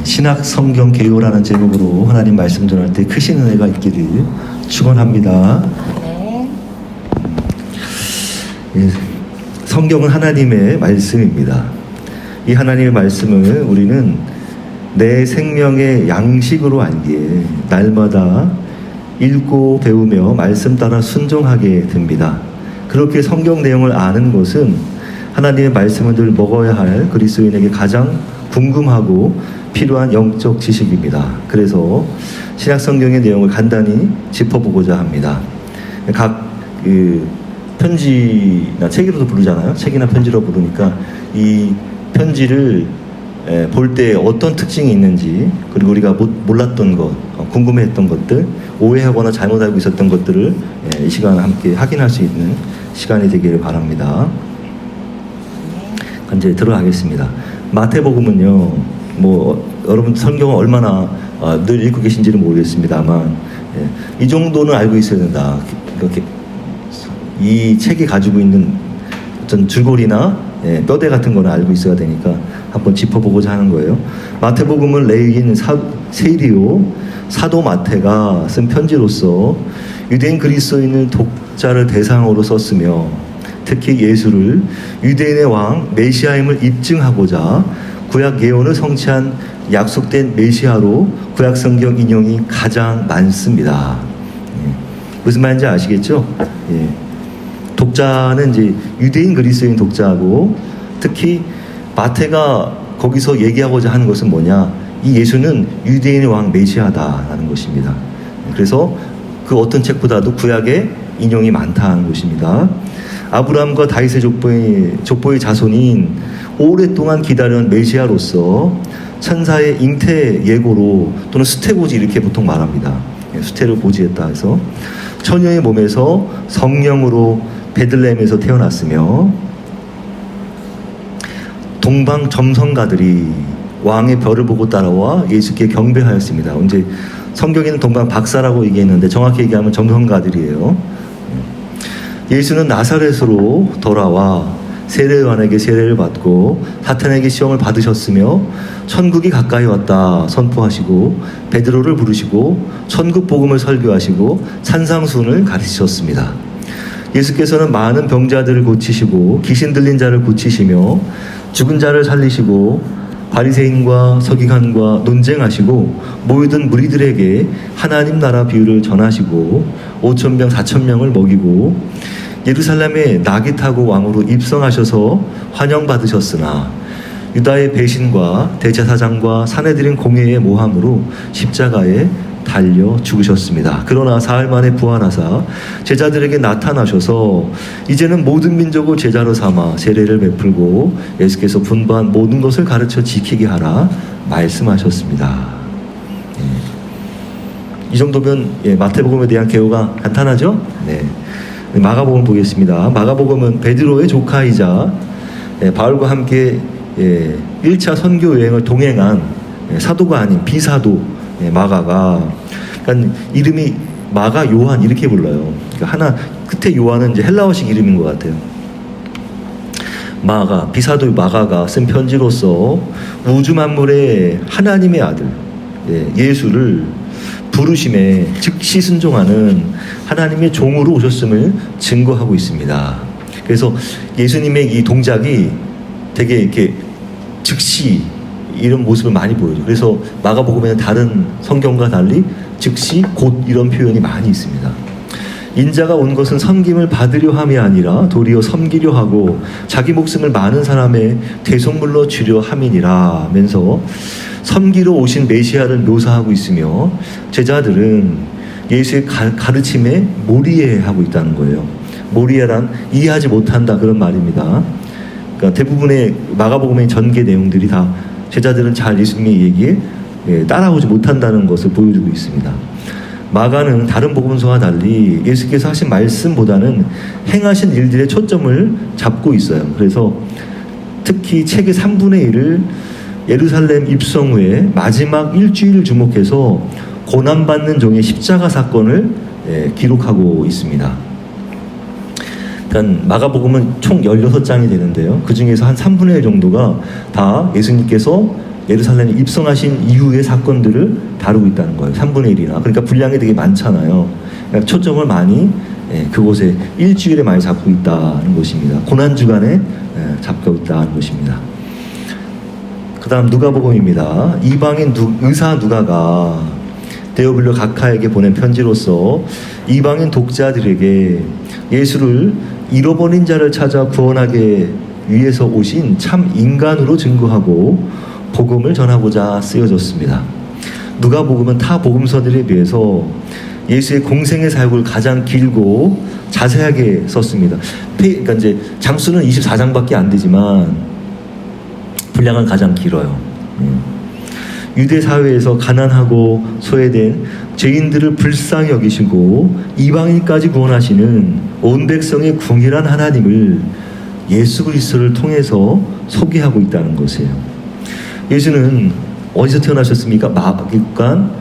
신학 성경 개요라는 제목으로 하나님 말씀 전할 때 크신 은혜가 있기를 축원합니다. 네. 예, 성경은 하나님의 말씀입니다. 이 하나님의 말씀을 우리는 내 생명의 양식으로 알기에 날마다 읽고 배우며 말씀 따라 순종하게 됩니다. 그렇게 성경 내용을 아는 것은 하나님의 말씀을 늘 먹어야 할 그리스도인에게 가장 궁금하고 필요한 영적 지식입니다. 그래서 신약 성경의 내용을 간단히 짚어보고자 합니다. 각 편지나 책으로도 부르잖아요. 책이나 편지로 부르니까 이 편지를 볼 때 어떤 특징이 있는지, 그리고 우리가 몰랐던 것, 궁금해했던 것들, 오해하거나 잘못 알고 있었던 것들을 이 시간 함께 확인할 수 있는 시간이 되기를 바랍니다. 이제 들어가겠습니다. 마태복음은요, 여러분 성경을 얼마나 늘 읽고 계신지는 모르겠습니다만, 이 정도는 알고 있어야 된다. 이렇게 이 책이 가지고 있는 어떤 줄거리나 뼈대 같은 거는 알고 있어야 되니까 한번 짚어보고자 하는 거예요. 마태복음은 레위인 세리오 사도 마태가 쓴 편지로서 유대인 그리스도인을 독자를 대상으로 썼으며, 특히 예수를 유대인의 왕 메시아임을 입증하고자 구약 예언을 성취한 약속된 메시아로 구약 성경 인용이 가장 많습니다. 무슨 말인지 아시겠죠? 독자는 이제 유대인 그리스도인 독자고, 특히 마태가 거기서 얘기하고자 하는 것은 뭐냐? 이 예수는 유대인의 왕 메시아다라는 것입니다. 그래서 그 어떤 책보다도 구약에 인용이 많다는 것입니다. 아브라함과 다윗의 족보의 자손인 오랫동안 기다려온 메시아로서 천사의 잉태 예고로, 또는 수태고지 이렇게 보통 말합니다. 수태를 고지했다 해서 처녀의 몸에서 성령으로 베들레헴에서 태어났으며, 동방 점성가들이 왕의 별을 보고 따라와 예수께 경배하였습니다. 이제 성경에는 동방 박사라고 얘기했는데 정확히 얘기하면 점성가들이에요. 예수는 나사렛으로 돌아와 세례요한에게 세례를 받고 사탄에게 시험을 받으셨으며 천국이 가까이 왔다 선포하시고 베드로를 부르시고 천국 복음을 설교하시고 산상수훈을 가르치셨습니다. 예수께서는 많은 병자들을 고치시고 귀신 들린 자를 고치시며 죽은 자를 살리시고 바리새인과 서기관과 논쟁하시고 모이던 무리들에게 하나님 나라 비유를 전하시고 5,000명 4,000명을 먹이고 예루살렘에 낙이 타고 왕으로 입성하셔서 환영받으셨으나 유다의 배신과 대제사장과 사내들인 공회의 모함으로 십자가에 달려 죽으셨습니다. 그러나 사흘 만에 부활하사 제자들에게 나타나셔서 이제는 모든 민족을 제자로 삼아 세례를 베풀고 예수께서 분부한 모든 것을 가르쳐 지키게 하라 말씀하셨습니다. 이 정도면 마태복음에 대한 개요가 간단하죠? 마가복음 보겠습니다. 마가복음은 베드로의 조카이자 바울과 함께 1차 선교 여행을 동행한 사도가 아닌 비사도 마가가, 그러니까 이름이 마가 요한 이렇게 불러요. 그러니까 하나 끝에 요한은 이제 헬라어식 이름인 것 같아요. 마가, 비사도 마가가 쓴 편지로서 우주 만물의 하나님의 아들 예수를 부르심에 즉시 순종하는 하나님의 종으로 오셨음을 증거하고 있습니다. 그래서 예수님의 이 동작이 되게 이렇게 즉시 이런 모습을 많이 보여요. 그래서 마가복음에는 다른 성경과 달리 즉시 곧 이런 표현이 많이 있습니다. 인자가 온 것은 섬김을 받으려 함이 아니라 도리어 섬기려 하고 자기 목숨을 많은 사람의 대속물로 주려 함이니라 하면서 섬기러 오신 메시아를 묘사하고 있으며, 제자들은 예수의 가르침에 몰이해하고 있다는 거예요. 몰이해란 이해하지 못한다 그런 말입니다. 그러니까 대부분의 마가복음의 전개 내용들이 다 제자들은 잘 예수님의 얘기에 따라오지 못한다는 것을 보여주고 있습니다. 마가는 다른 복음서와 달리 예수께서 하신 말씀보다는 행하신 일들의 초점을 잡고 있어요. 그래서 특히 책의 3분의 1을 예루살렘 입성 후에 마지막 일주일을 주목해서 고난받는 종의 십자가 사건을 기록하고 있습니다. 그러니까 마가복음은 총 16장이 되는데요. 그 중에서 한 3분의 1 정도가 다 예수님께서 예루살렘에 입성하신 이후의 사건들을 다루고 있다는 거예요. 3분의 1이나. 그러니까 분량이 되게 많잖아요. 그러니까 초점을 많이 그곳에 일주일에 많이 잡고 있다는 것입니다. 고난주간에 잡고 있다는 것입니다. 그 다음 누가복음입니다. 이방인 의사 누가가 데오빌로 각하에게 보낸 편지로서 이방인 독자들에게 예수를 잃어버린 자를 찾아 구원하기 위해서 오신 참 인간으로 증거하고 복음을 전하고자 쓰여졌습니다. 누가복음은 타 복음서들에 비해서 예수의 공생의 사역을 가장 길고 자세하게 썼습니다. 그러니까 이제 장수는 24장밖에 안 되지만 분량은 가장 길어요. 유대 사회에서 가난하고 소외된 죄인들을 불쌍히 여기시고 이방인까지 구원하시는 온 백성의 궁일한 하나님을 예수 그리스도를 통해서 소개하고 있다는 것이에요. 예수는 어디서 태어나셨습니까? 마국간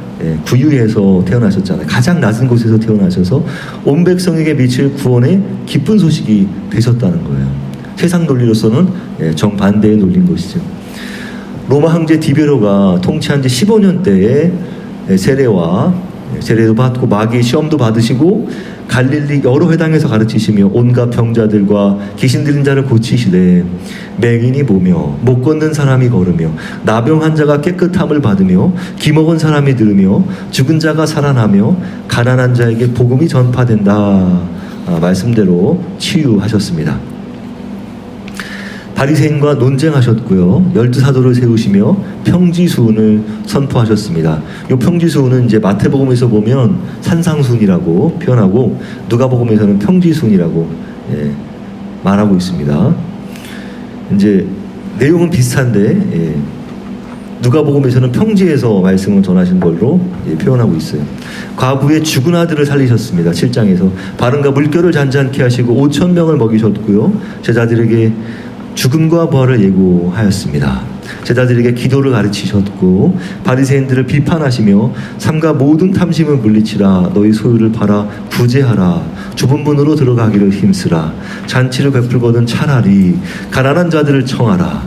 구유에서 태어나셨잖아요. 가장 낮은 곳에서 태어나셔서 온 백성에게 미칠 구원의 기쁜 소식이 되셨다는 거예요. 세상 논리로서는 정반대의 논리인 것이죠. 로마 황제 디베로가 통치한 지 15년 때에 세례도 받고 마귀의 시험도 받으시고 갈릴리 여러 회당에서 가르치시며 온갖 병자들과 귀신 들린 자를 고치시되 맹인이 보며 못 걷는 사람이 걸으며 나병 환자가 깨끗함을 받으며 기먹은 사람이 들으며 죽은 자가 살아나며 가난한 자에게 복음이 전파된다. 말씀대로 치유하셨습니다. 바리새인과 논쟁하셨고요. 12사도를 세우시며 평지수훈을 선포하셨습니다. 이 평지수훈은 이제 마태복음에서 보면 산상수훈이라고 표현하고 누가복음에서는 평지수훈이라고 말하고 있습니다. 이제 내용은 비슷한데 누가복음에서는 평지에서 말씀을 전하신 걸로 표현하고 있어요. 과부의 죽은 아들을 살리셨습니다. 7장에서 바른과 물결을 잔잔케 하시고 5,000명을 먹이셨고요. 제자들에게 죽음과 부활을 예고하였습니다. 제자들에게 기도를 가르치셨고 바리새인들을 비판하시며 삼가 모든 탐심을 물리치라. 너희 소유를 팔아 구제하라. 좁은 문으로 들어가기를 힘쓰라. 잔치를 베풀거든 차라리 가난한 자들을 청하라.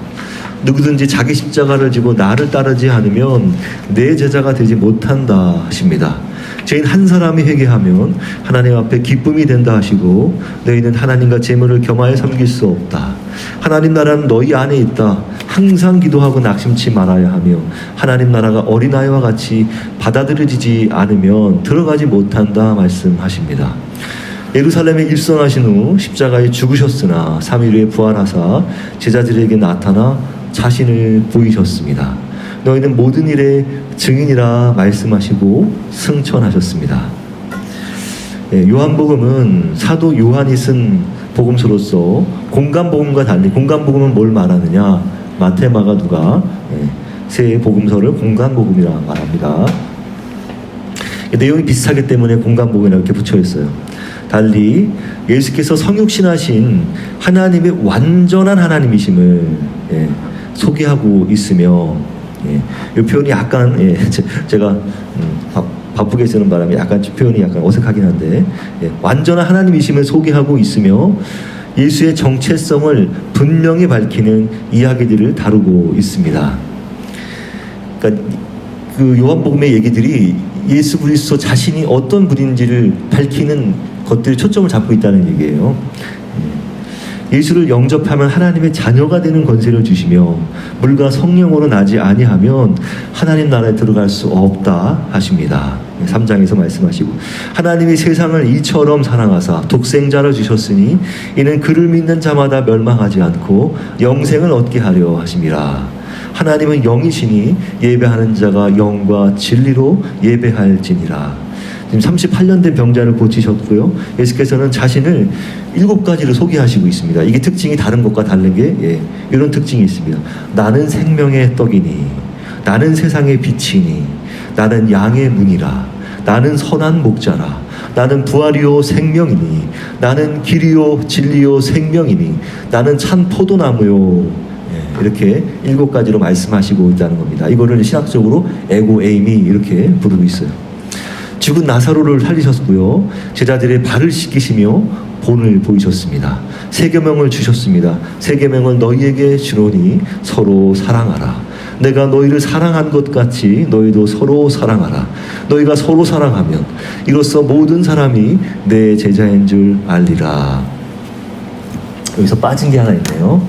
누구든지 자기 십자가를 지고 나를 따르지 않으면 내 제자가 되지 못한다 하십니다. 죄인 한 사람이 회개하면 하나님 앞에 기쁨이 된다 하시고 너희는 하나님과 재물을 겸하여 섬길 수 없다. 하나님 나라는 너희 안에 있다. 항상 기도하고 낙심치 말아야 하며 하나님 나라가 어린아이와 같이 받아들여지지 않으면 들어가지 못한다 말씀하십니다. 예루살렘에 입성하신 후 십자가에 죽으셨으나 3일 후에 부활하사 제자들에게 나타나 자신을 보이셨습니다. 너희는 모든 일의 증인이라 말씀하시고 승천하셨습니다. 요한복음은 사도 요한이 쓴 복음서로서 공간복음과 달리 공간복음은 뭘 말하느냐? 마태, 마가, 누가 세 복음서를 공간복음이라 말합니다. 내용이 비슷하기 때문에 공간복음이라고 이렇게 붙여 있어요. 달리 예수께서 성육신하신 하나님의 완전한 하나님이심을 소개하고 있으며 이 표현이 약간 제가 바쁘게 쓰는 바람에 약간 표현이 약간 어색하긴 한데 완전한 하나님이심을 소개하고 있으며 예수의 정체성을 분명히 밝히는 이야기들을 다루고 있습니다. 그러니까 그 요한복음의 얘기들이 예수 그리스도 자신이 어떤 분인지를 밝히는 것들이 초점을 잡고 있다는 얘기예요. 예수를 영접하면 하나님의 자녀가 되는 권세를 주시며 물과 성령으로 나지 아니하면 하나님 나라에 들어갈 수 없다 하십니다. 3장에서 말씀하시고 하나님이 세상을 이처럼 사랑하사 독생자를 주셨으니 이는 그를 믿는 자마다 멸망하지 않고 영생을 얻게 하려 하심이라. 하나님은 영이시니 예배하는 자가 영과 진리로 예배할지니라. 지금 38년 된 병자를 고치셨고요. 예수께서는 자신을 7가지로 소개하시고 있습니다. 이게 특징이 다른 것과 다른 게 이런 특징이 있습니다. 나는 생명의 떡이니 나는 세상의 빛이니 나는 양의 문이라 나는 선한 목자라 나는 부활이요 생명이니 나는 길이요 진리요 생명이니 나는 참 포도나무요. 이렇게 7가지로 말씀하시고 있다는 겁니다. 이거를 신학적으로 에고 에이미 이렇게 부르고 있어요. 죽은 나사로를 살리셨고요. 제자들의 발을 씻기시며 본을 보이셨습니다. 세 계명을 주셨습니다. 세 계명을 너희에게 주노니 서로 사랑하라. 내가 너희를 사랑한 것 같이 너희도 서로 사랑하라. 너희가 서로 사랑하면 이로써 모든 사람이 내 제자인 줄 알리라. 여기서 빠진 게 하나 있네요.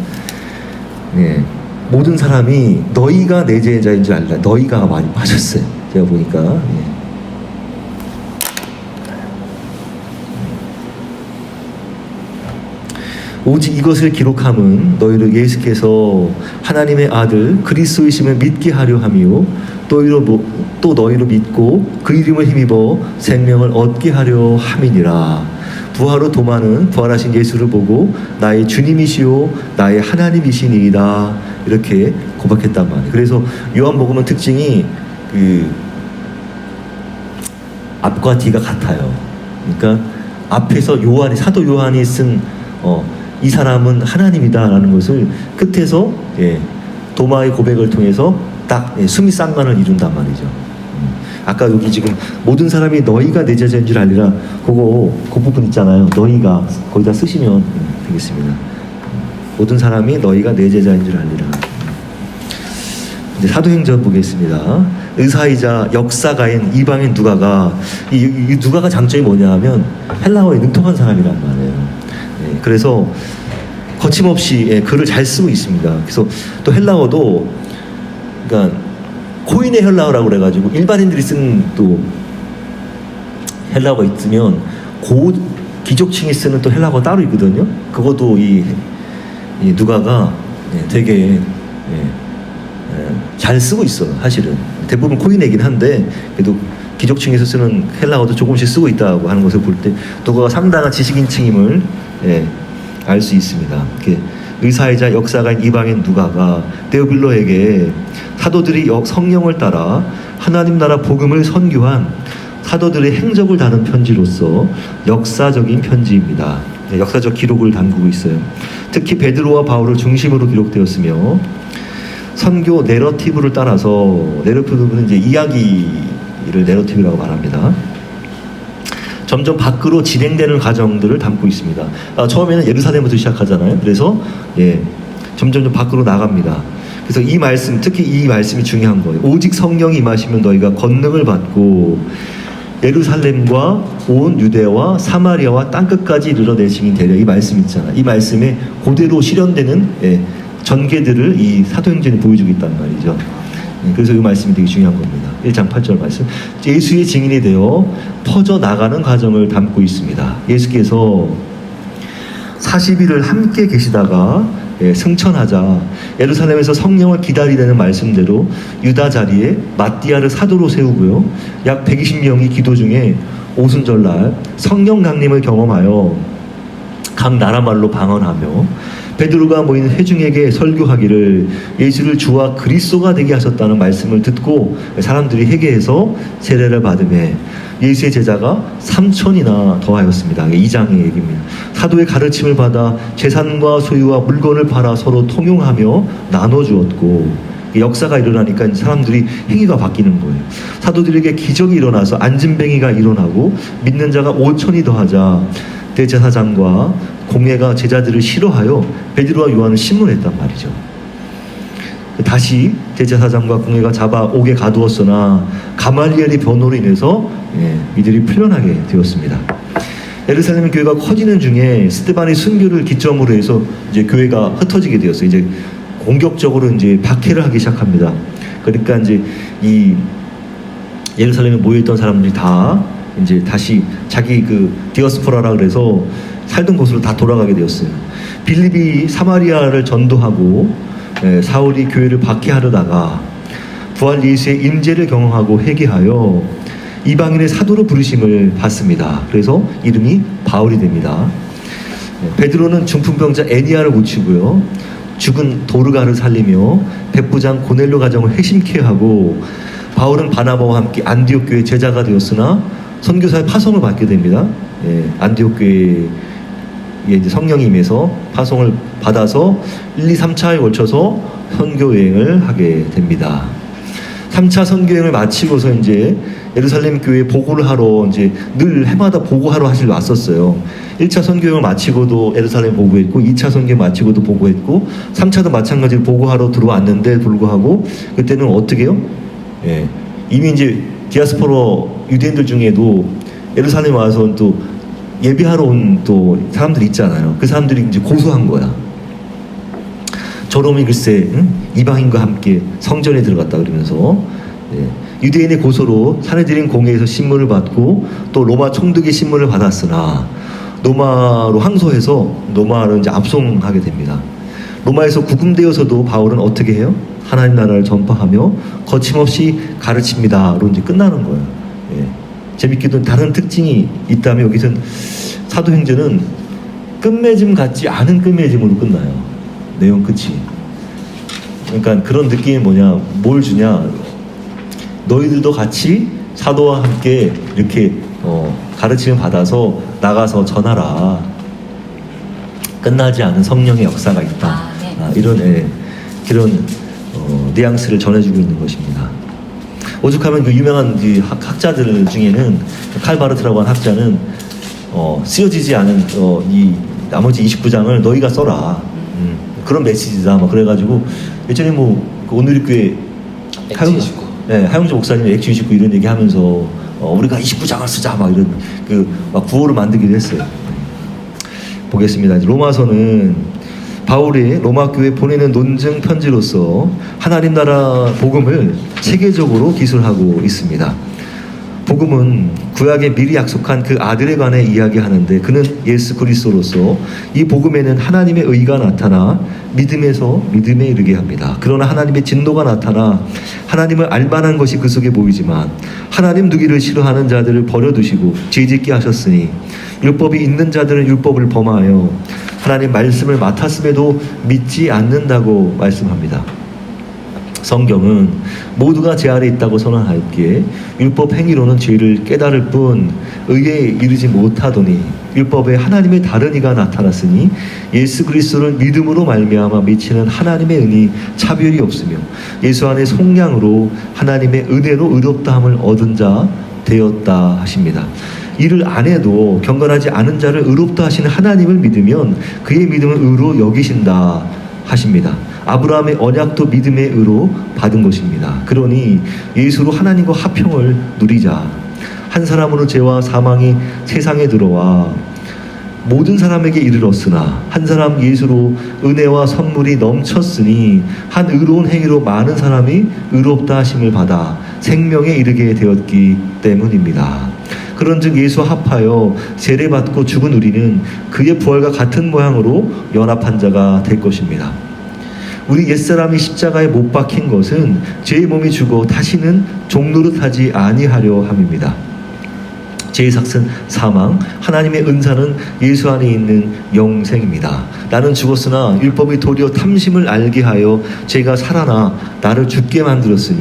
네. 모든 사람이 너희가 내 제자인 줄 알라. 너희가 많이 빠졌어요. 제가 보니까. 네. 오직 이것을 기록함은 너희를 예수께서 하나님의 아들 그리스도이심을 믿게 하려 함이요 또 너희로 믿고 그 이름을 힘입어 생명을 얻게 하려 함이니라. 부활후 도마는 부활하신 예수를 보고 나의 주님이시요 나의 하나님이시니이다 이렇게 고백했단 말이에요. 그래서 요한복음은 특징이 그 앞과 뒤가 같아요. 그러니까 앞에서 사도 요한이 쓴 이 사람은 하나님이다라는 것을 끝에서 도마의 고백을 통해서 딱 수미상관을 이룬단 말이죠. 아까 여기 지금 모든 사람이 너희가 내 제자인 줄 알리라 그 부분 있잖아요. 너희가 거기다 쓰시면 되겠습니다. 모든 사람이 너희가 내 제자인 줄 알리라. 이제 사도행전 보겠습니다. 의사이자 역사가인 이방인 누가가 이 누가가 장점이 뭐냐 하면 헬라어에 능통한 사람이란 말이에요. 그래서 거침없이 글을 잘 쓰고 있습니다. 그래서 또 헬라어도 그러니까 코인의 헬라어라고 그래가지고 일반인들이 쓰는 또 헬라어가 있으면 귀족층이 쓰는 또 헬라어가 따로 있거든요. 그것도 이 누가가 되게 잘 쓰고 있어요. 사실은 대부분 코인이긴 한데 그래도 귀족층에서 쓰는 헬라어도 조금씩 쓰고 있다고 하는 것을 볼 때 누가가 상당한 지식인층임을 알 수 있습니다. 의사이자 역사가인 이방인 누가가 데오빌로에게 사도들이 성령을 따라 하나님 나라 복음을 선교한 사도들의 행적을 다룬 편지로서 역사적인 편지입니다. 역사적 기록을 담고 있어요. 특히 베드로와 바울을 중심으로 기록되었으며 선교 내러티브를 따라서 내러티브는 이제 이야기를 내러티브라고 말합니다. 점점 밖으로 진행되는 과정들을 담고 있습니다. 처음에는 예루살렘부터 시작하잖아요. 그래서 점점 밖으로 나갑니다. 그래서 이 말씀, 특히 이 말씀이 중요한 거예요. 오직 성령이 임하시면 너희가 권능을 받고 예루살렘과 온 유대와 사마리아와 땅끝까지 이르러 내 증인 되려. 이 말씀 있잖아. 이 말씀에 그대로 실현되는 전개들을 이 사도행전이 보여주고 있단 말이죠. 그래서 이 말씀이 되게 중요한 겁니다. 1장 8절 말씀. 예수의 증인이 되어 퍼져나가는 과정을 담고 있습니다. 예수께서 40일을 함께 계시다가 승천하자 예루살렘에서 성령을 기다리라는 말씀대로 유다 자리에 마띠아를 사도로 세우고요. 약 120명이 기도 중에 오순절날 성령 강림을 경험하여 각 나라 말로 방언하며 베드로가 모인 회중에게 설교하기를 예수를 주와 그리스도가 되게 하셨다는 말씀을 듣고 사람들이 회개해서 세례를 받으며 예수의 제자가 3,000이나 더하였습니다. 2장의 얘기입니다. 사도의 가르침을 받아 재산과 소유와 물건을 팔아 서로 통용하며 나눠주었고 역사가 일어나니까 사람들이 행위가 바뀌는 거예요. 사도들에게 기적이 일어나서 안진뱅이가 일어나고 믿는 자가 5,000이 더하자 대제사장과 공회가 제자들을 싫어하여 베드로와 요한을 신문했단 말이죠. 다시 대제사장과 공회가 잡아 옥에 가두었으나 가말리엘의 변호로 인해서 이들이 풀려나게 되었습니다. 예루살렘 교회가 커지는 중에 스데반의 순교를 기점으로 해서 이제 교회가 흩어지게 되었어요. 이제 공격적으로 이제 박해를 하기 시작합니다. 그러니까 이제 이 예루살렘에 모여있던 사람들이 다 이제 다시 자기 그 디어스포라라 그래서 살던 곳으로 다 돌아가게 되었어요. 빌립이 사마리아를 전도하고 사울이 교회를 박해하려다가 부활 예수의 임재를 경험하고 회개하여 이방인의 사도로 부르심을 받습니다. 그래서 이름이 바울이 됩니다. 베드로는 중풍병자 애니아를 고치고요. 죽은 도르가를 살리며 백부장 고넬료 가정을 회심케 하고 바울은 바나바와 함께 안디옥 교회 제자가 되었으나 선교사의 파송을 받게 됩니다. 안디옥 교회에 이제 성령이 임해서 파송을 받아서 1, 2, 3차에 걸쳐서 선교 여행을 하게 됩니다. 3차 선교 여행을 마치고서 이제 예루살렘 교회 보고를 하러 이제 늘 해마다 보고하러 하시러 왔었어요. 1차 선교행을 마치고도 예루살렘 보고했고 2차 선교 마치고도 보고했고 3차도 마찬가지로 보고하러 들어왔는데 불구하고 그때는 어떻게 해요? 예, 이미 이제 디아스포라 유대인들 중에도 예루살렘 와서 또 예배하러 온 또 사람들이 있잖아요. 그 사람들이 이제 고소한 거야. 저놈이 글쎄 이방인과 함께 성전에 들어갔다 그러면서 유대인의 고소로 사내들인 공회에서 신문을 받고 또 로마 총독의 신문을 받았으나 로마로 항소해서 로마로 이제 압송하게 됩니다. 로마에서 구금되어서도 바울은 어떻게 해요? 하나님 나라를 전파하며 거침없이 가르칩니다로 이제 끝나는 거예요. 재밌게도 다른 특징이 있다면 여기서는 사도행전은 끝맺음 같지 않은 끝맺음으로 끝나요. 내용 끝이. 그러니까 그런 느낌이 뭐냐, 뭘 주냐, 너희들도 같이 사도와 함께 이렇게 가르침을 받아서 나가서 전하라. 끝나지 않은 성령의 역사가 있다. 이런 그런 뉘앙스를 전해주고 있는 것입니다. 오죽하면 그 유명한 그 학자들 중에는 칼바르트라고 하는 학자는 쓰여지지 않은 이 나머지 29장을 너희가 써라. 그런 메시지다. 막 그래가지고 예전에 그 오늘교회 하용주 목사님이 X29 이런 얘기하면서 우리가 29장을 쓰자 막 이런 막 구호를 만들기도 했어요. 보겠습니다. 로마서는 바울이 로마 교회에 보내는 논증 편지로서 하나님 나라 복음을 체계적으로 기술하고 있습니다. 복음은 구약에 미리 약속한 그 아들에 관해 이야기하는데 그는 예수 그리스도로서 이 복음에는 하나님의 의가 나타나 믿음에서 믿음에 이르게 합니다. 그러나 하나님의 진노가 나타나 하나님을 알만한 것이 그 속에 보이지만 하나님 두기를 싫어하는 자들을 버려두시고 죄짓게 하셨으니 율법이 있는 자들은 율법을 범하여 하나님 말씀을 맡았음에도 믿지 않는다고 말씀합니다. 성경은 모두가 죄 아래 있다고 선언하였기에 율법 행위로는 죄를 깨달을 뿐 의에 이르지 못하더니 율법에 하나님의 다른 이가 나타났으니 예수 그리스도를 믿음으로 말미암아 미치는 하나님의 은이 차별이 없으며 예수 안에 속량으로 하나님의 은혜로 의롭다함을 얻은 자 되었다 하십니다. 이를 안 해도 경건하지 않은 자를 의롭다 하시는 하나님을 믿으면 그의 믿음을 의로 여기신다 하십니다. 아브라함의 언약도 믿음의 의로 받은 것입니다. 그러니 예수로 하나님과 화평을 누리자. 한 사람으로 죄와 사망이 세상에 들어와 모든 사람에게 이르렀으나 한 사람 예수로 은혜와 선물이 넘쳤으니 한 의로운 행위로 많은 사람이 의롭다 하심을 받아 생명에 이르게 되었기 때문입니다. 그런즉 예수와 합하여 세례받고 죽은 우리는 그의 부활과 같은 모양으로 연합한 자가 될 것입니다. 우리 옛사람이 십자가에 못 박힌 것은 죄의 몸이 죽어 다시는 종노릇하지 아니하려 함입니다. 죄의 삭은 사망, 하나님의 은사는 예수 안에 있는 영생입니다. 나는 죽었으나 율법이 도리어 탐심을 알게 하여 죄가 살아나 나를 죽게 만들었으니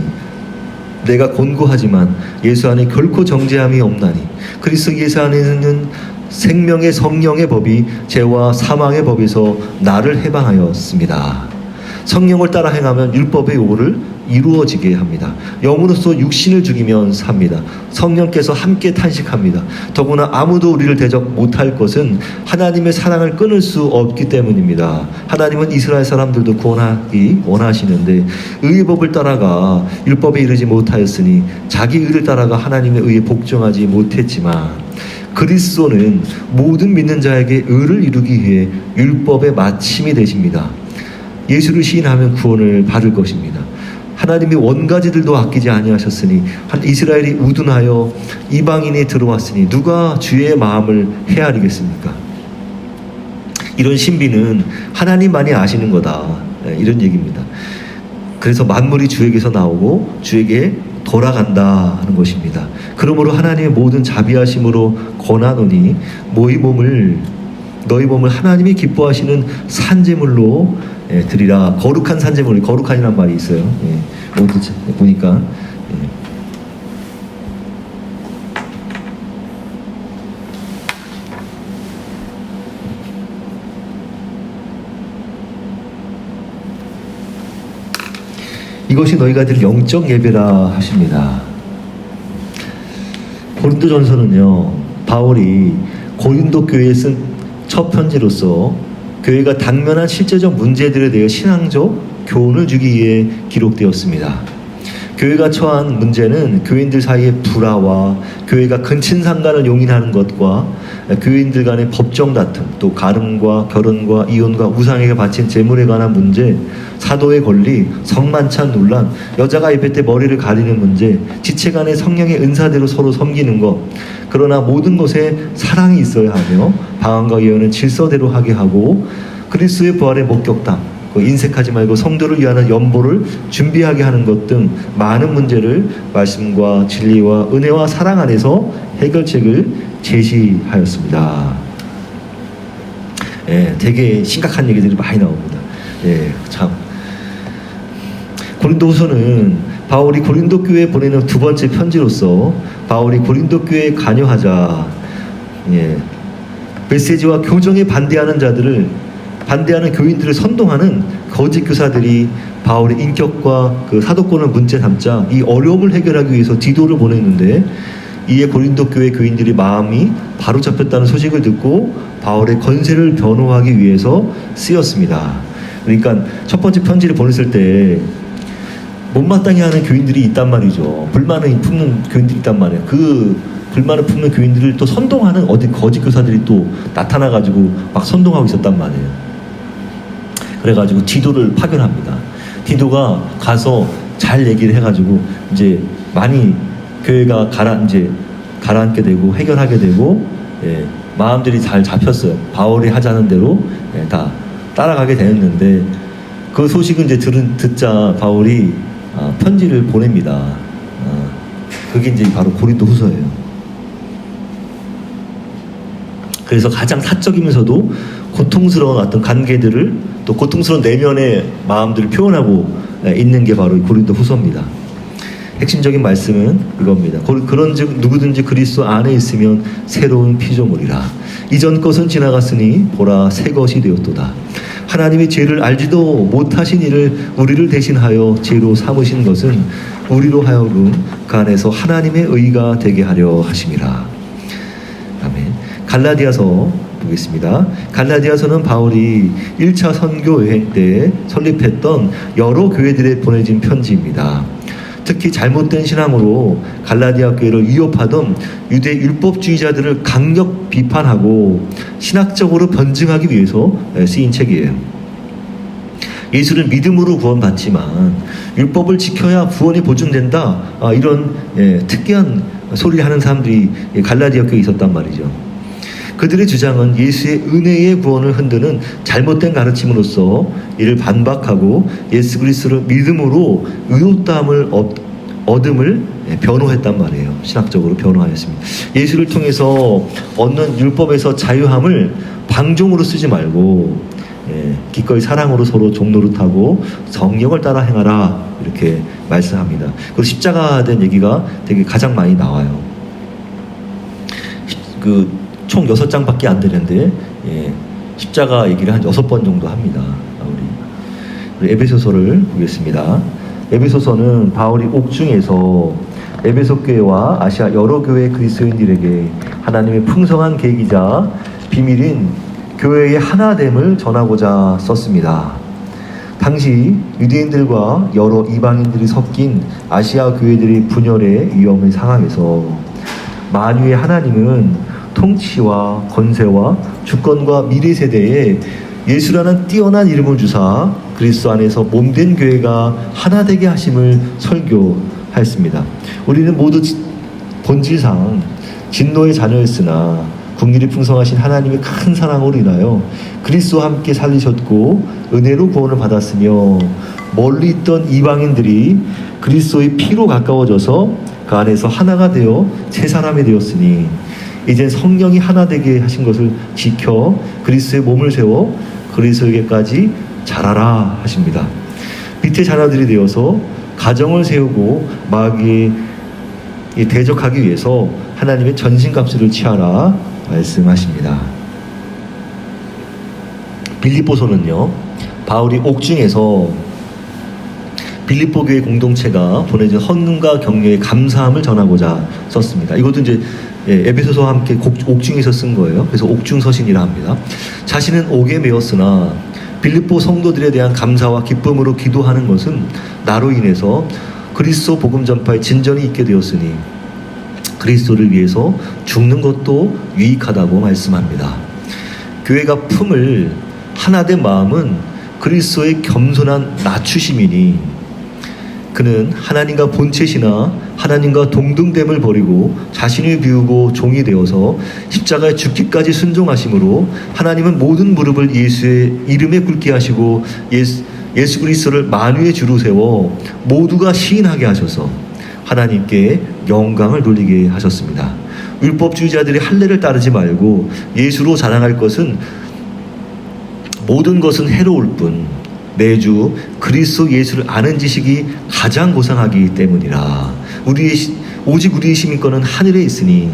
내가 곤고하지만 예수 안에 결코 정죄함이 없나니 그리스도 예수 안에는 생명의 성령의 법이 죄와 사망의 법에서 나를 해방하였습니다. 성령을 따라 행하면 율법의 요구를 이루어지게 합니다. 영으로서 육신을 죽이면 삽니다. 성령께서 함께 탄식합니다. 더구나 아무도 우리를 대적 못할 것은 하나님의 사랑을 끊을 수 없기 때문입니다. 하나님은 이스라엘 사람들도 구원하기 원하시는데 의의 법을 따라가 율법에 이르지 못하였으니 자기 의를 따라가 하나님의 의에 복종하지 못했지만 그리스도는 모든 믿는 자에게 의를 이루기 위해 율법의 마침이 되십니다. 예수를 시인하면 구원을 받을 것입니다. 하나님이 원가지들도 아끼지 아니하셨으니 이스라엘이 우둔하여 이방인이 들어왔으니 누가 주의 마음을 헤아리겠습니까? 이런 신비는 하나님만이 아시는 거다. 이런 얘기입니다. 그래서 만물이 주에게서 나오고 주에게 돌아간다 하는 것입니다. 그러므로 하나님의 모든 자비하심으로 권하노니 너희 몸을 하나님이 기뻐하시는 산제물로 드리라. 거룩한 산제물, 거룩한이란 말이 있어요. 어디 보니까 이것이 너희가 드릴 영적 예배라 하십니다. 고린도전서는요, 바울이 고린도 교회에 쓴 첫 편지로서 교회가 당면한 실제적 문제들에 대해 신앙적 교훈을 주기 위해 기록되었습니다. 교회가 처한 문제는 교인들 사이의 불화와 교회가 근친상간을 용인하는 것과 교인들 간의 법정 다툼, 또 가름과 결혼과 이혼과 우상에게 바친 재물에 관한 문제, 사도의 권리, 성만찬 논란, 여자가 예배 때 머리를 가리는 문제, 지체 간의 성령의 은사대로 서로 섬기는 것, 그러나 모든 것에 사랑이 있어야 하며 방언과 예언은 질서대로 하게 하고 그리스도의 부활의 목격담, 인색하지 말고 성도를 위하는 연보를 준비하게 하는 것 등 많은 문제를 말씀과 진리와 은혜와 사랑 안에서 해결책을 제시하였습니다. 예, 되게 심각한 얘기들이 많이 나옵니다. 예, 참. 고린도후서는 바울이 고린도 교회에 보내는 두 번째 편지로서 바울이 고린도 교회에 관여하자, 예, 메시지와 교정에 반대하는 교인들을 선동하는 거짓 교사들이 바울의 인격과 그 사도권을 문제 삼자 이 어려움을 해결하기 위해서 디도를 보냈는데, 이에 고린도 교회 교인들이 마음이 바로 잡혔다는 소식을 듣고 바울의 권세를 변호하기 위해서 쓰였습니다. 그러니까 첫 번째 편지를 보냈을 때 못마땅해 하는 교인들이 있단 말이죠. 불만을 품는 교인들이 있단 말이에요. 그 불만을 품는 교인들을 또 선동하는 어디 거짓 교사들이 또 나타나가지고 막 선동하고 있었단 말이에요. 그래가지고 디도를 파견합니다. 디도가 가서 잘 얘기를 해가지고 이제 많이 교회가 가라앉게 되고 해결하게 되고, 예, 마음들이 잘 잡혔어요. 바울이 하자는 대로, 예, 다 따라가게 되었는데, 그 소식을 이제 듣자 바울이 편지를 보냅니다. 그게 이제 바로 고린도후서예요. 그래서 가장 사적이면서도 고통스러운 어떤 관계들을, 또 고통스러운 내면의 마음들을 표현하고 있는 게 바로 고린도후서입니다. 핵심적인 말씀은 이겁니다. 그런즉 누구든지 그리스도 안에 있으면 새로운 피조물이라. 이전 것은 지나갔으니 보라 새 것이 되었도다. 하나님이 죄를 알지도 못하신 이를 우리를 대신하여 죄로 삼으신 것은 우리로 하여금 그 안에서 하나님의 의가 되게 하려 하심이라. 아멘. 갈라디아서 보겠습니다. 갈라디아서는 바울이 1차 선교 여행 때 설립했던 여러 교회들에 보내진 편지입니다. 특히 잘못된 신앙으로 갈라디아 교회를 위협하던 유대 율법주의자들을 강력 비판하고 신학적으로 변증하기 위해서 쓰인 책이에요. 예수를 믿음으로 구원받지만 율법을 지켜야 구원이 보증된다, 이런 특이한 소리를 하는 사람들이 갈라디아 교회에 있었단 말이죠. 그들의 주장은 예수의 은혜의 구원을 흔드는 잘못된 가르침으로서 이를 반박하고 예수 그리스도를 믿음으로 의롭다함을 얻음을 변호했단 말이에요. 신학적으로 변호하였습니다. 예수를 통해서 얻는 율법에서 자유함을 방종으로 쓰지 말고, 기꺼이 사랑으로 서로 종노릇하고 성령을 따라 행하라, 이렇게 말씀합니다. 그리고 십자가에 대한 얘기가 되게 가장 많이 나와요. 총 6장밖에 안 되는데, 십자가 얘기를 한 6번 정도 합니다. 우리 에베소서를 보겠습니다. 에베소서는 바울이 옥중에서 에베소 교회와 아시아 여러 교회 그리스도인들에게 하나님의 풍성한 계획이자 비밀인 교회의 하나됨을 전하고자 썼습니다. 당시 유대인들과 여러 이방인들이 섞인 아시아 교회들의 분열의 위험의 상황에서 만유의 하나님은 통치와 권세와 주권과 미래 세대에 예수라는 뛰어난 이름을 주사 그리스도 안에서 몸된 교회가 하나 되게 하심을 설교하였습니다. 우리는 모두 본질상 진노의 자녀였으나 긍휼이 풍성하신 하나님의 큰 사랑으로 인하여 그리스도와 함께 살리셨고 은혜로 구원을 받았으며, 멀리 있던 이방인들이 그리스도의 피로 가까워져서 그 안에서 하나가 되어 새 사람이 되었으니 이제 성령이 하나 되게 하신 것을 지켜 그리스도의 몸을 세워 그리스도에게까지 자라라 하십니다. 밑에 자녀들이 되어서 가정을 세우고 마귀에 대적하기 위해서 하나님의 전신갑주를 취하라 말씀하십니다. 빌립보서는요, 바울이 옥중에서 빌립보 교회 공동체가 보내준 헌금과 격려의 감사함을 전하고자 썼습니다. 이것도 이제 에베소서와 함께 옥중에서 쓴 거예요. 그래서 옥중서신이라 합니다. 자신은 옥에 매었으나 빌립보 성도들에 대한 감사와 기쁨으로 기도하는 것은 나로 인해서 그리스도 복음 전파에 진전이 있게 되었으니 그리스도를 위해서 죽는 것도 유익하다고 말씀합니다. 교회가 품을 하나된 마음은 그리스도의 겸손한 낮추심이니 그는 하나님과 본체시나 하나님과 동등됨을 버리고 자신을 비우고 종이 되어서 십자가에 죽기까지 순종하심으로 하나님은 모든 무릎을 예수의 이름에 꿇게 하시고 예수 그리스도를 만유의 주로 세워 모두가 시인하게 하셔서 하나님께 영광을 돌리게 하셨습니다. 율법주의자들이 할례를 따르지 말고 예수로 자랑할 것은 모든 것은 해로울 뿐 매주 그리스도 예수를 아는 지식이 가장 고상하기 때문이라. 오직 우리의 시민권은 하늘에 있으니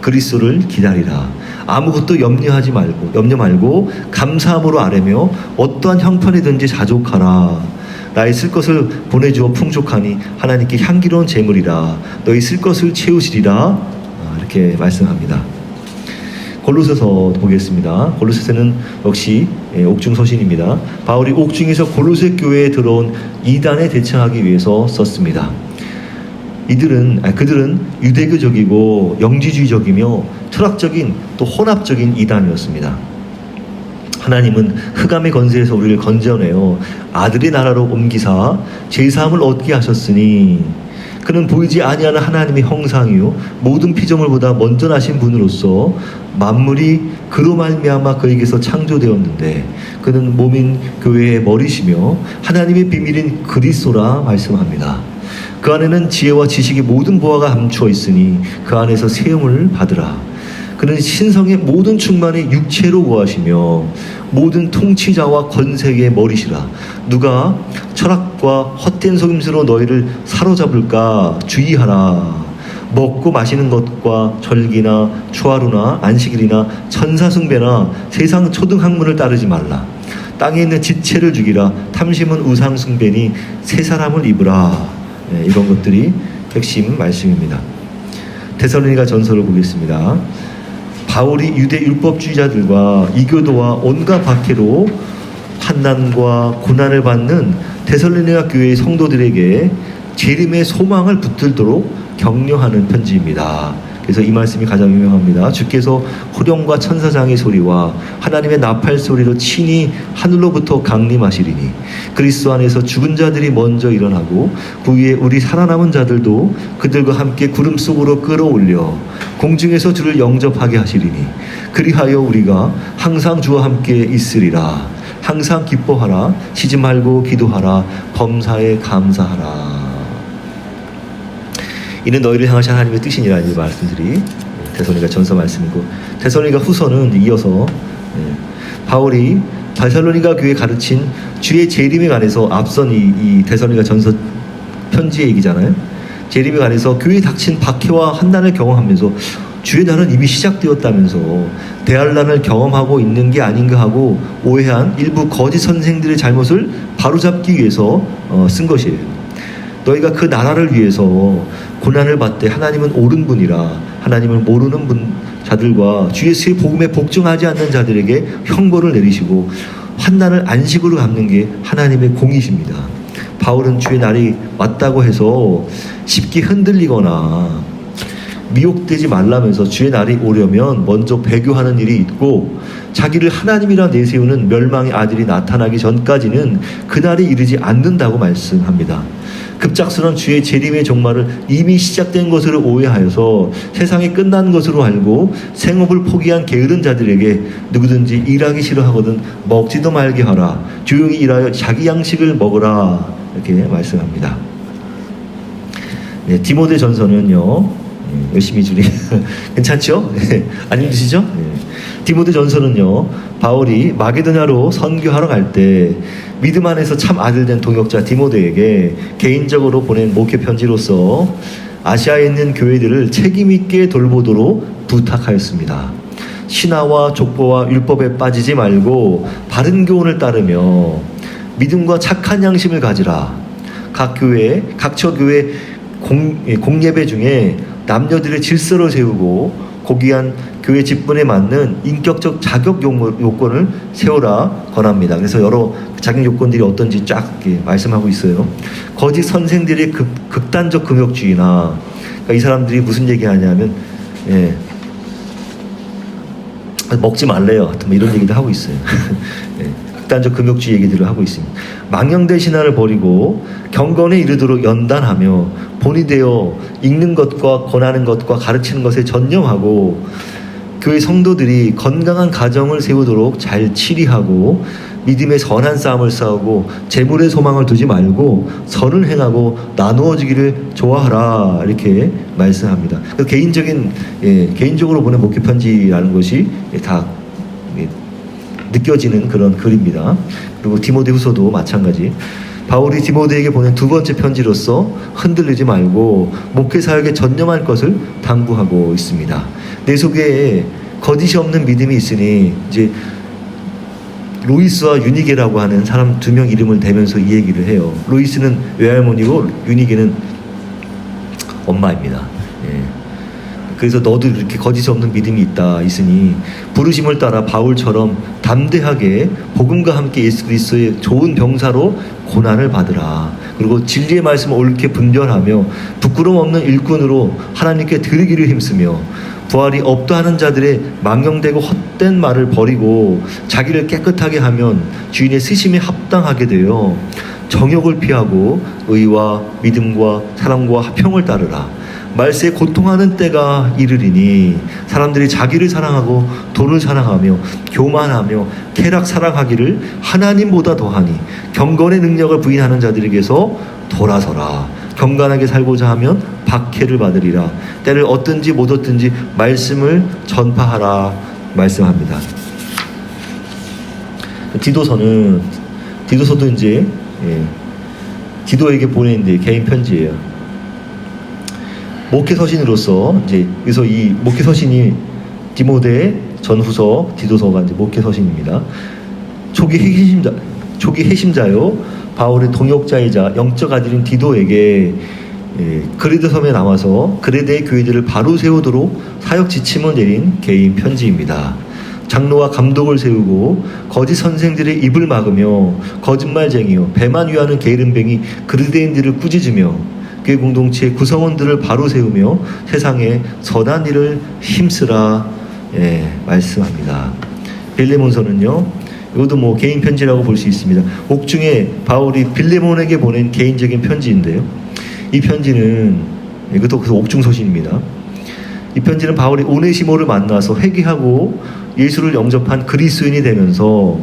그리스도를 기다리라. 아무것도 염려 말고 감사함으로 아뢰며 어떠한 형편이든지 자족하라. 나의 쓸 것을 보내주어 풍족하니 하나님께 향기로운 제물이라. 너희 쓸 것을 채우시리라. 이렇게 말씀합니다. 골로새서 보겠습니다. 골로새서는 역시 옥중서신입니다. 바울이 옥중에서 골로새 교회에 들어온 이단에 대처하기 위해서 썼습니다. 그들은 유대교적이고 영지주의적이며 철학적인 또 혼합적인 이단이었습니다. 하나님은 흑암의 권세에서 우리를 건져내어 아들의 나라로 옮기사 제사함을 얻게 하셨으니 그는 보이지 아니하는 하나님의 형상이요 모든 피조물보다 먼저 나신 분으로서 만물이 그로 말미암아 그에게서 창조되었는데 그는 몸인 교회의 머리시며 하나님의 비밀인 그리스도라 말씀합니다. 그 안에는 지혜와 지식의 모든 보화가 감추어 있으니 그 안에서 세움을 받으라. 그는 신성의 모든 충만이 육체로 거하시며 모든 통치자와 권세의 머리시라. 누가 철학과 헛된 속임수로 너희를 사로잡을까 주의하라. 먹고 마시는 것과 절기나 초하루나 안식일이나 천사숭배나 세상 초등학문을 따르지 말라. 땅에 있는 지체를 죽이라. 탐심은 우상숭배니 새 사람을 입으라. 이런 것들이 핵심 말씀입니다. 데살로니가 전서를 보겠습니다. 바울이 유대 율법주의자들과 이교도와 온갖 박해로 환난과 고난을 받는 데살로니가 교회의 성도들에게 재림의 소망을 붙들도록 격려하는 편지입니다. 그래서 이 말씀이 가장 유명합니다. 주께서 호령과 천사장의 소리와 하나님의 나팔 소리로 친히 하늘로부터 강림하시리니 그리스도 안에서 죽은 자들이 먼저 일어나고 그 위에 우리 살아남은 자들도 그들과 함께 구름 속으로 끌어올려 공중에서 주를 영접하게 하시리니 그리하여 우리가 항상 주와 함께 있으리라. 항상 기뻐하라. 쉬지 말고 기도하라. 범사에 감사하라. 이는 너희를 향하신 하나님의 뜻이니라. 이 말씀들이 데살로니가 전서 말씀이고 데살로니가 후서는 이어서 바울이 데살로니가 교회에 가르친 주의 재림에 관해서 앞선 이 데살로니가 전서 편지의 얘기잖아요. 재림에 관해서 교회에 닥친 박해와 환난을 경험하면서 주의 날은 이미 시작되었다면서 대할 난을 경험하고 있는 게 아닌가 하고 오해한 일부 거짓 선생들의 잘못을 바로잡기 위해서 쓴 것이에요. 너희가 그 나라를 위해서 고난을 받되 하나님은 옳은 분이라 하나님을 모르는 자들과 주 예수의 복음에 복종하지 않는 자들에게 형벌을 내리시고 환난을 안식으로 갚는 게 하나님의 공이십니다. 바울은 주의 날이 왔다고 해서 쉽게 흔들리거나 미혹되지 말라면서 주의 날이 오려면 먼저 배교하는 일이 있고 자기를 하나님이라 내세우는 멸망의 아들이 나타나기 전까지는 그날이 이르지 않는다고 말씀합니다. 급작스러운 주의 재림의 종말을 이미 시작된 것으로 오해하여서 세상이 끝난 것으로 알고 생업을 포기한 게으른 자들에게 누구든지 일하기 싫어하거든 먹지도 말게 하라. 조용히 일하여 자기 양식을 먹으라. 이렇게 말씀합니다. 네, 디모데 전서는요. 열심히 주리 괜찮죠? 안 힘드시죠? 디모데 전서는요. 바울이 마게도냐로 선교하러 갈 때 믿음 안에서 참 아들된 동역자 디모데에게 개인적으로 보낸 목회 편지로서 아시아에 있는 교회들을 책임 있게 돌보도록 부탁하였습니다. 신화와 족보와 율법에 빠지지 말고 바른 교훈을 따르며 믿음과 착한 양심을 가지라. 각 교회, 각처 교회 공예배 중에 남녀들의 질서를 세우고 고귀한 교회 직분에 맞는 인격적 자격 요건을 세우라 권합니다. 그래서 여러 자격 요건들이 어떤지 쫙 이렇게 말씀하고 있어요. 거짓 선생들의 극단적 금욕주의나, 그러니까 이 사람들이 무슨 얘기하냐면, 먹지 말래요. 하여튼 이런 얘기도 하고 있어요. 극단적 금욕주의 얘기들을 하고 있습니다. 망령된 신화를 버리고 경건에 이르도록 연단하며 본이 되어 읽는 것과 권하는 것과 가르치는 것에 전념하고 교회 성도들이 건강한 가정을 세우도록 잘 치리하고 믿음의 선한 싸움을 싸우고 재물의 소망을 두지 말고 선을 행하고 나누어지기를 좋아하라, 이렇게 말씀합니다. 개인적으로 보낸 목회 편지라는 것이 다 느껴지는 그런 글입니다. 그리고 디모데후서도 마찬가지. 바울이 디모데에게 보낸 두 번째 편지로서 흔들리지 말고 목회 사역에 전념할 것을 당부하고 있습니다. 내 속에 거짓이 없는 믿음이 있으니, 이제 로이스와 유니게라고 하는 사람 두 명 이름을 대면서 이 얘기를 해요. 로이스는 외할머니고 유니게는 엄마입니다. 그래서 너도 이렇게 거짓이 없는 믿음이 있으니 부르심을 따라 바울처럼 담대하게 복음과 함께 예수 그리스도의 좋은 병사로 고난을 받으라. 그리고 진리의 말씀을 옳게 분별하며 부끄러움 없는 일꾼으로 하나님께 드리기를 힘쓰며 부활이 없다 하는 자들의 망령되고 헛된 말을 버리고 자기를 깨끗하게 하면 주인의 쓰심에 합당하게 되어 정욕을 피하고 의와 믿음과 사랑과 화평을 따르라. 말세에 고통하는 때가 이르리니 사람들이 자기를 사랑하고 돈을 사랑하며 교만하며 쾌락 사랑하기를 하나님보다 더하니 경건의 능력을 부인하는 자들에게서 돌아서라. 경건하게 살고자 하면 박해를 받으리라. 때를 얻든지 못 얻든지 말씀을 전파하라 말씀합니다. 디도서도 이제 디도에게 보낸 개인 편지예요. 목회 서신으로서 그래서 이 목회 서신이 디모데 전후서, 디도서가 이제 목회 서신입니다. 초기 핵심자요 바울의 동역자이자 영적 아들인 디도에게 그레데 섬에 나와서 그레데의 교회들을 바로 세우도록 사역 지침을 내린 개인 편지입니다. 장로와 감독을 세우고 거짓 선생들의 입을 막으며 거짓말쟁이요 배만 위하는 게으름뱅이 그레데인들을 꾸짖으며 교회 공동체의 구성원들을 바로 세우며 세상에 선한 일을 힘쓰라 말씀합니다. 빌레몬서는요, 이것도 개인 편지라고 볼 수 있습니다. 옥중에 바울이 빌레몬에게 보낸 개인적인 편지인데요. 이 편지는 이것도 옥중 서신입니다. 이 편지는 바울이 오네시모를 만나서 회개하고 예수를 영접한 그리스도인이 되면서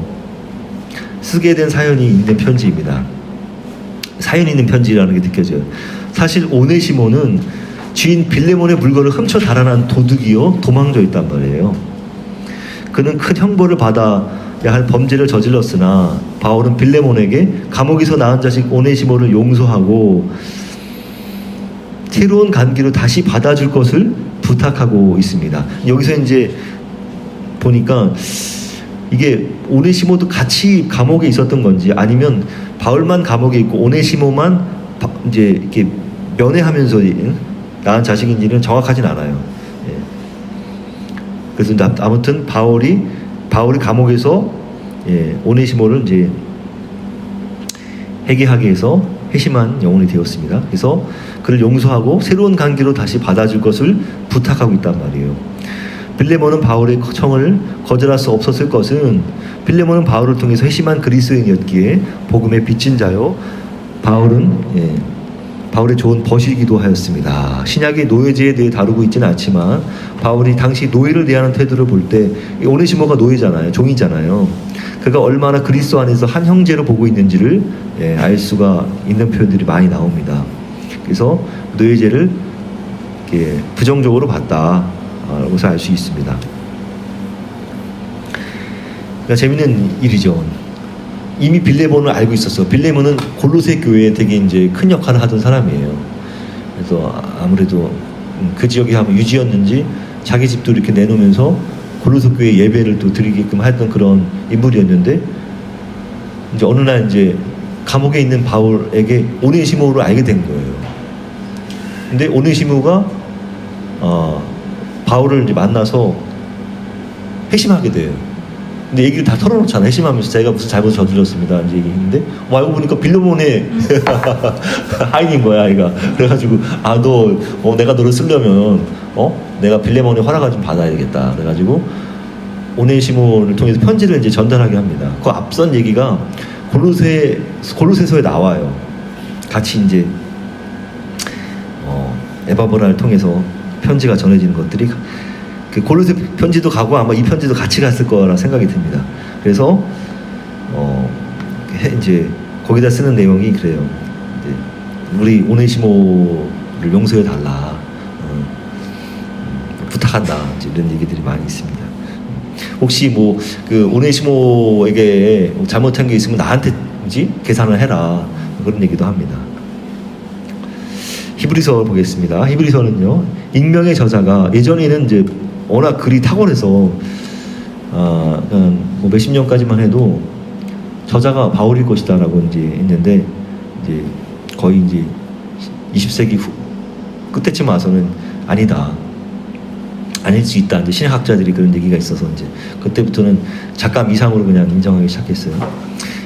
쓰게 된 사연이 있는 편지입니다. 사연이 있는 편지라는 게 느껴져요. 사실 오네시모는 주인 빌레몬의 물건을 훔쳐 달아난 도둑이요 도망자였단 말이에요. 그는 큰 형벌을 받아야 할 범죄를 저질렀으나 바울은 빌레몬에게 감옥에서 낳은 자식 오네시모를 용서하고 새로운 관계로 다시 받아줄 것을 부탁하고 있습니다. 여기서 이제 보니까 이게 오네시모도 같이 감옥에 있었던 건지 아니면 바울만 감옥에 있고 오네시모만 이제 이렇게 면회하면서 낳은 자식인지는 정확하진 않아요. 그래서 아무튼 바울이 감옥에서 오네시모를 이제 회개하게 해서 회심한 영혼이 되었습니다. 그래서 그를 용서하고 새로운 관계로 다시 받아줄 것을 부탁하고 있단 말이에요. 빌레몬은 바울의 청을 거절할 수 없었을 것은 빌레몬은 바울을 통해서 회심한 그리스도인이었기에 복음의 빚진 자요 바울의 좋은 벗이기도 하였습니다. 신약의 노예제에 대해 다루고 있지는 않지만 바울이 당시 노예를 대하는 태도를 볼 때 오네시모가 노예잖아요. 종이잖아요. 그가 얼마나 그리스도 안에서 한 형제로 보고 있는지를 알 수가 있는 표현들이 많이 나옵니다. 그래서 노예제를 부정적으로 봤다라고 알 수 있습니다. 그러니까 재밌는 일이죠. 이미 빌레몬을 알고 있었어. 빌레몬은 골로새 교회에 되게 이제 큰 역할을 하던 사람이에요. 그래서 아무래도 그 지역에 한번 유지였는지 자기 집도 이렇게 내놓으면서 골로새 교회 예배를 또 드리게끔 했던 그런 인물이었는데 이제 어느 날 이제 감옥에 있는 바울에게 오네시모를 알게 된 거예요. 근데 오네시모가 바울을 이제 만나서 회심하게 돼요. 근데 얘기를 다 털어놓잖아. 회심하면서 제가 무슨 잘못 저질렀습니다 이제 얘기했는데 알고 보니까 빌레몬의 하인인 거야 얘가. 그래가지고 너 내가 너를 쓰려면 내가 빌레몬의 허락을 좀 받아야 되겠다. 그래가지고 오네시모를 통해서 편지를 이제 전달하게 합니다. 그 앞선 얘기가 골로새서에 나와요. 같이 이제 에바브라를 통해서 편지가 전해지는 것들이 그 골로새 편지도 가고 아마 이 편지도 같이 갔을 거라 생각이 듭니다. 그래서 이제 거기다 쓰는 내용이 그래요. 이제 우리 오네시모를 용서해 달라, 부탁한다. 이제 이런 얘기들이 많이 있습니다. 혹시 뭐 그 오네시모에게 잘못한 게 있으면 나한테 계산을 해라, 그런 얘기도 합니다. 히브리서 보겠습니다. 히브리서는요, 익명의 저자가 예전에는 이제 워낙 글이 탁월해서 뭐 몇십 년까지만 해도 저자가 바울일 것이다라고 이제 했는데, 이제 거의 이제 20세기 끝에쯤 와서는 아니다, 아닐 수 있다. 이제 신학자들이 그런 얘기가 있어서 이제 그때부터는 작가 이상으로 그냥 인정하기 시작했어요.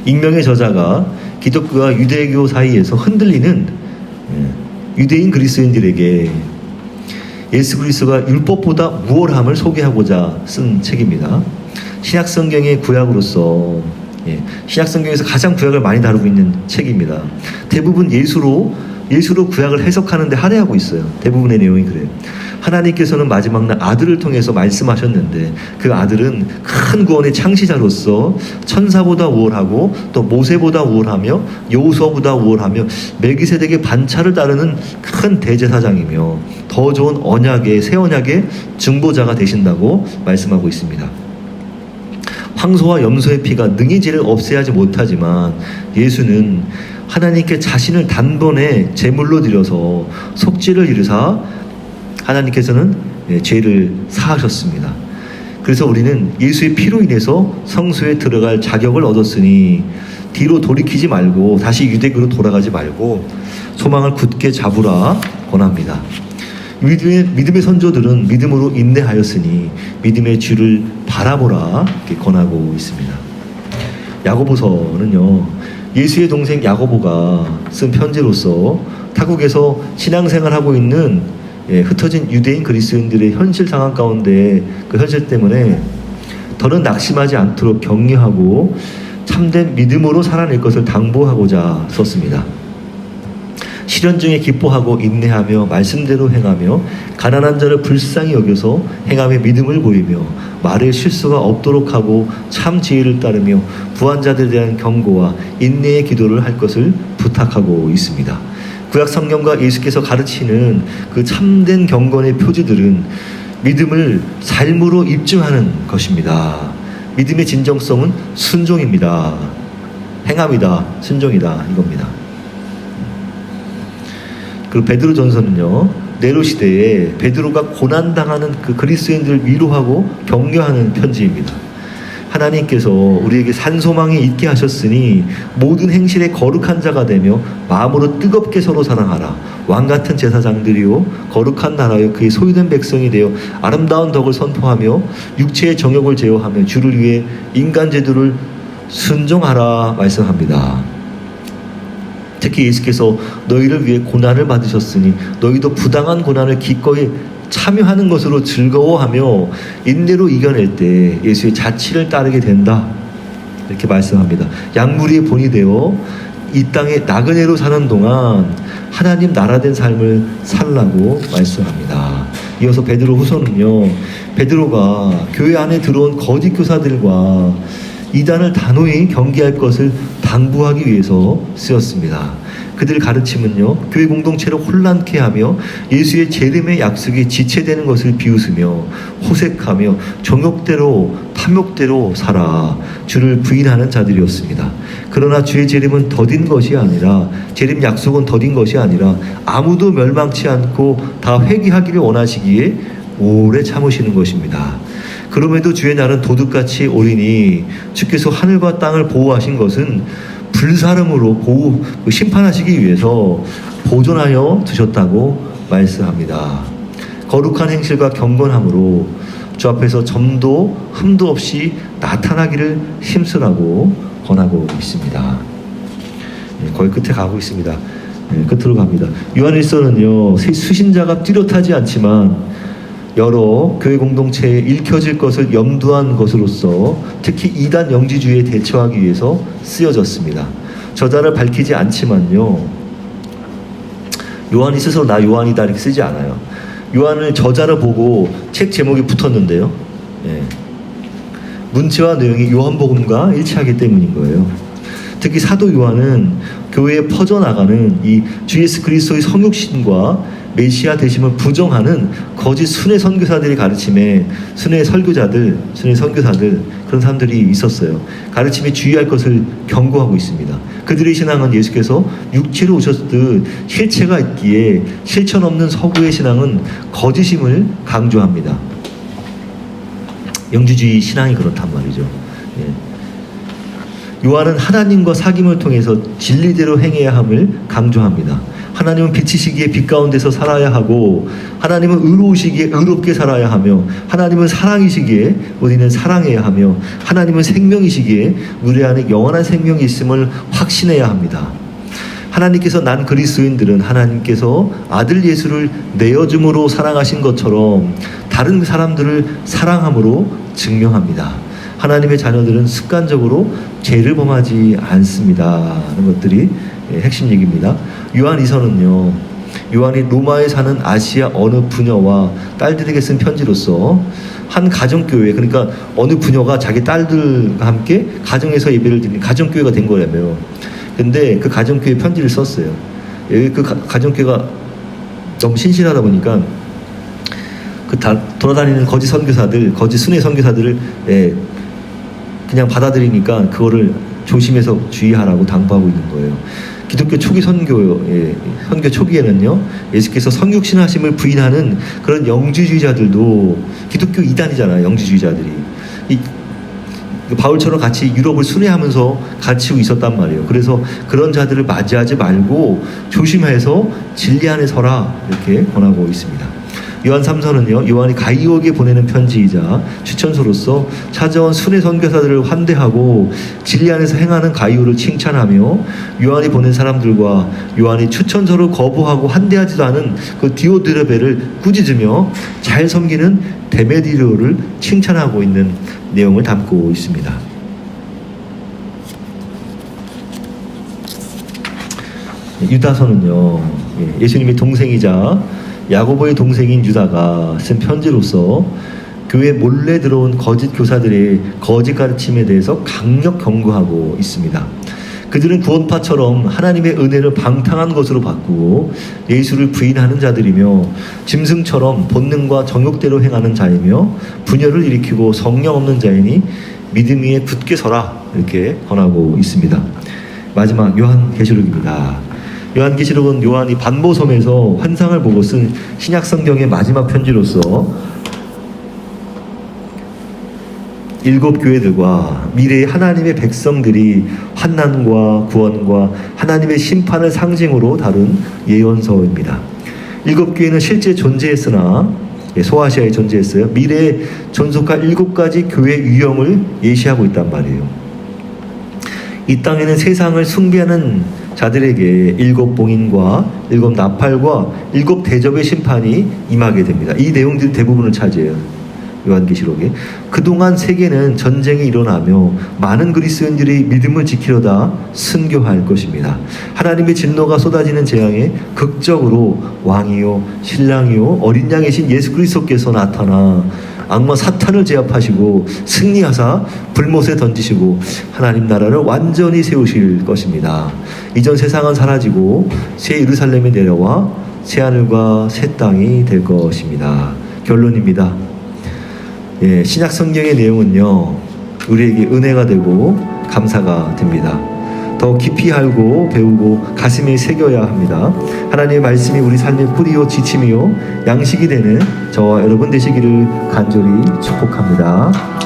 익명의 저자가 기독교와 유대교 사이에서 흔들리는 유대인 그리스도인들에게 예수 그리스도가 율법보다 우월함을 소개하고자 쓴 책입니다. 신약성경의 구약으로서 신약성경에서 가장 구약을 많이 다루고 있는 책입니다. 대부분 예수로 구약을 해석하는데 할애하고 있어요. 대부분의 내용이 그래요. 하나님께서는 마지막 날 아들을 통해서 말씀하셨는데 그 아들은 큰 구원의 창시자로서 천사보다 우월하고 또 모세보다 우월하며 여호수아보다 우월하며 멜기세덱의 반차를 따르는 큰 대제사장이며 더 좋은 언약의 새 언약의 중보자가 되신다고 말씀하고 있습니다. 황소와 염소의 피가 능히 죄를 없애하지 못하지만 예수는 하나님께 자신을 단번에 제물로 드려서 속죄를 이루사 하나님께서는 죄를 사하셨습니다. 그래서 우리는 예수의 피로 인해서 성소에 들어갈 자격을 얻었으니 뒤로 돌이키지 말고 다시 유대교로 돌아가지 말고 소망을 굳게 잡으라 권합니다. 믿음의 선조들은 믿음으로 인내하였으니 믿음의 주를 바라보라 이렇게 권하고 있습니다. 야고보서는요, 예수의 동생 야고보가 쓴 편지로서 타국에서 신앙생활하고 있는 흩어진 유대인 그리스도인들의 현실 상황 가운데 그 현실 때문에 더는 낙심하지 않도록 격려하고 참된 믿음으로 살아낼 것을 당부하고자 썼습니다. 시련 중에 기뻐하고 인내하며 말씀대로 행하며 가난한 자를 불쌍히 여겨서 행함에 믿음을 보이며 말에 실수가 없도록 하고 참 지혜를 따르며 부한 자들에 대한 경고와 인내의 기도를 할 것을 부탁하고 있습니다. 구약 성경과 예수께서 가르치는 그 참된 경건의 표지들은 믿음을 삶으로 입증하는 것입니다. 믿음의 진정성은 순종입니다. 행함이다, 순종이다, 이겁니다. 그리고 베드로전서는요, 네로 시대에 베드로가 고난당하는 그 그리스도인들을 위로하고 격려하는 편지입니다. 하나님께서 우리에게 산소망이 있게 하셨으니 모든 행실에 거룩한 자가 되며 마음으로 뜨겁게 서로 사랑하라. 왕같은 제사장들이요 거룩한 나라요 그의 소유된 백성이 되어 아름다운 덕을 선포하며 육체의 정욕을 제어하며 주를 위해 인간 제도를 순종하라 말씀합니다. 특히 예수께서 너희를 위해 고난을 받으셨으니 너희도 부당한 고난을 기꺼이 참여하는 것으로 즐거워하며 인내로 이겨낼 때 예수의 자치를 따르게 된다 이렇게 말씀합니다. 양무리의 본이 되어 이 땅에 나그네로 사는 동안 하나님 나라된 삶을 살라고 말씀합니다. 이어서 베드로 후서는요, 베드로가 교회 안에 들어온 거짓 교사들과 이단을 단호히 경계할 것을 당부하기 위해서 쓰였습니다. 그들의 가르침은요, 교회 공동체를 혼란케 하며 예수의 재림의 약속이 지체되는 것을 비웃으며 호색하며 정욕대로 탐욕대로 살아 주를 부인하는 자들이었습니다. 그러나 주의 재림은 더딘 것이 아니라, 재림 약속은 더딘 것이 아니라 아무도 멸망치 않고 다 회개하기를 원하시기에 오래 참으시는 것입니다. 그럼에도 주의 날은 도둑같이 오리니 주께서 하늘과 땅을 보호하신 것은 불사름으로 심판하시기 위해서 보존하여 두셨다고 말씀합니다. 거룩한 행실과 경건함으로 주 앞에서 점도 흠도 없이 나타나기를 힘쓰라고 권하고 있습니다. 거의 끝에 가고 있습니다. 끝으로 갑니다. 요한일서는요, 수신자가 뚜렷하지 않지만 여러 교회 공동체에 읽혀질 것을 염두한 것으로서 특히 이단 영지주의에 대처하기 위해서 쓰여졌습니다. 저자를 밝히지 않지만요, 요한이 스스로 나 요한이다 이렇게 쓰지 않아요. 요한을 저자를 보고 책 제목이 붙었는데요, 문체와 내용이 요한복음과 일치하기 때문인 거예요. 특히 사도 요한은 교회에 퍼져나가는 이 주 예수 그리스도의 성육신과 메시아 되심을 부정하는 거짓 순회 선교사들이 가르침에 순회 선교사들 그런 사람들이 있었어요. 가르침에 주의할 것을 경고하고 있습니다. 그들의 신앙은 예수께서 육체로 오셨듯 실체가 있기에 실천 없는 서구의 신앙은 거짓임을 강조합니다. 영지주의 신앙이 그렇단 말이죠. 요한은 하나님과 사귐을 통해서 진리대로 행해야 함을 강조합니다. 하나님은 빛이시기에 빛 가운데서 살아야 하고, 하나님은 의로우시기에 의롭게 살아야 하며, 하나님은 사랑이시기에 우리는 사랑해야 하며, 하나님은 생명이시기에 우리 안에 영원한 생명이 있음을 확신해야 합니다. 하나님께서 난 그리스도인들은 하나님께서 아들 예수를 내어줌으로 사랑하신 것처럼 다른 사람들을 사랑함으로 증명합니다. 하나님의 자녀들은 습관적으로 죄를 범하지 않습니다 하는 것들이 핵심 얘기입니다. 요한이서는요, 요한이 로마에 사는 아시아 어느 부녀와 딸들에게 쓴 편지로서 한 가정교회, 그러니까 어느 부녀가 자기 딸들과 함께 가정에서 예배를 드리는 가정교회가 된 거라며요. 근데 그 가정교회 편지를 썼어요. 그 가정교회가 너무 신실하다 보니까 돌아다니는 거짓 선교사들, 거짓 순회 선교사들을 그냥 받아들이니까 그거를 조심해서 주의하라고 당부하고 있는 거예요. 기독교 초기 선교 초기에는요, 예수께서 성육신하심을 부인하는 그런 영지주의자들도 기독교 이단이잖아요. 영지주의자들이 바울처럼 같이 유럽을 순회하면서 갇히고 있었단 말이에요. 그래서 그런 자들을 맞이하지 말고 조심해서 진리 안에 서라 이렇게 권하고 있습니다. 요한 3서는요, 요한이 가이오에게 보내는 편지이자 추천서로서 찾아온 순회 선교사들을 환대하고 진리 안에서 행하는 가이오를 칭찬하며, 요한이 보낸 사람들과 요한이 추천서를 거부하고 환대하지도 않은 그 디오드레베를 꾸짖으며 잘 섬기는 데메디오를 칭찬하고 있는 내용을 담고 있습니다. 유다서는요, 예수님의 동생이자 야고보의 동생인 유다가 쓴 편지로서 교회에 몰래 들어온 거짓 교사들의 거짓 가르침에 대해서 강력 경고하고 있습니다. 그들은 구원파처럼 하나님의 은혜를 방탕한 것으로 바꾸고 예수를 부인하는 자들이며, 짐승처럼 본능과 정욕대로 행하는 자이며, 분열을 일으키고 성령 없는 자이니 믿음 위에 굳게 서라 이렇게 권하고 있습니다. 마지막 요한계시록입니다. 요한계시록은 요한이 반모섬에서 환상을 보고 쓴 신약성경의 마지막 편지로서 7 교회들과 미래의 하나님의 백성들이 환난과 구원과 하나님의 심판을 상징으로 다룬 예언서입니다. 7 교회는 실제 존재했으나, 소아시아에 존재했어요. 미래에 존속할 7가지 교회 유형을 예시하고 있단 말이에요. 이 땅에는 세상을 숭배하는 자들에게 7 봉인과 7 나팔과 7 대접의 심판이 임하게 됩니다. 이 내용들이 대부분을 차지해요. 요한계시록에. 그동안 세계는 전쟁이 일어나며 많은 그리스도인들이 믿음을 지키려다 순교할 것입니다. 하나님의 진노가 쏟아지는 재앙에 극적으로 왕이요 신랑이요 어린 양이신 예수 그리스도께서 나타나 악마 사탄을 제압하시고 승리하사 불못에 던지시고 하나님 나라를 완전히 세우실 것입니다. 이전 세상은 사라지고 새 예루살렘이 내려와 새 하늘과 새 땅이 될 것입니다. 결론입니다. 신약 성경의 내용은요, 우리에게 은혜가 되고 감사가 됩니다. 더 깊이 알고 배우고 가슴에 새겨야 합니다. 하나님의 말씀이 우리 삶의 뿌리요 지침이요 양식이 되는 저와 여러분 되시기를 간절히 축복합니다.